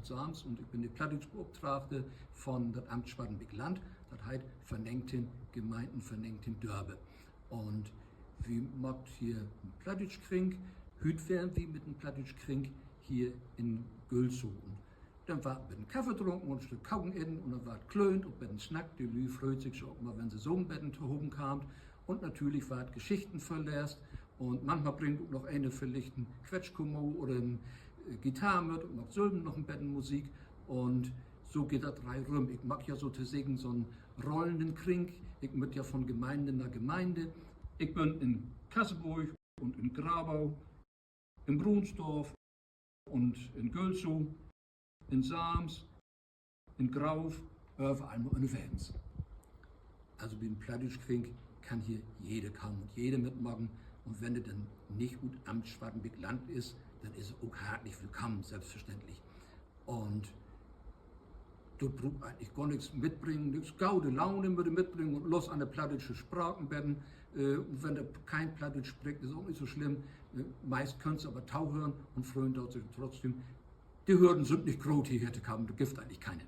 und Sams und ich bin der Plattdeutschbeauftragte von das Amt Schwadenbeek-Land, das heißt Vernengten Gemeinden, Vernengten Dörbe. Und wie macht hier ein Plattdeutsch kriegen, hüt werden wie mit einem Plattdeutsch kriegen hier in Gülzow. Dann war mit einem Kaffee getrunken und ein Stück Kauen in und dann war es klönt und mit einem Schnack, die Lü freut sich schon auch mal, wenn sie so ein Betten zu oben kam. Und natürlich war es Geschichten verlässt und manchmal bringt auch noch eine vielleicht ein Quetschkummo oder ein Gitarre mit und macht selber noch ein Bettenmusik und so geht das drei rum. Ich mag ja sozusagen so einen rollenden Krieg, ich bin ja von Gemeinde nach Gemeinde. Ich bin in Kasseburg und in Grabau, in Brunsdorf und in Gülzow, in Sams, in Grauf, überall nur in Fans. Also wie ein Plattdeutsch-Krieg kann hier jeder kommen und jeder mitmachen. Und wenn er dann nicht gut am Schwadenbeek-Land ist, dann ist er auch herzlich willkommen, selbstverständlich. Und dort braucht eigentlich gar nichts mitbringen, nichts gaude Laune mitbringen und los an der plattdeutsche Sprachen werden. Und wenn er kein Plattdeutsch spricht, ist auch nicht so schlimm. Meist können sie aber Tau hören und freuen dort sich trotzdem. Die Hürden sind nicht groß, hier hätte kaum, da gibt eigentlich keine.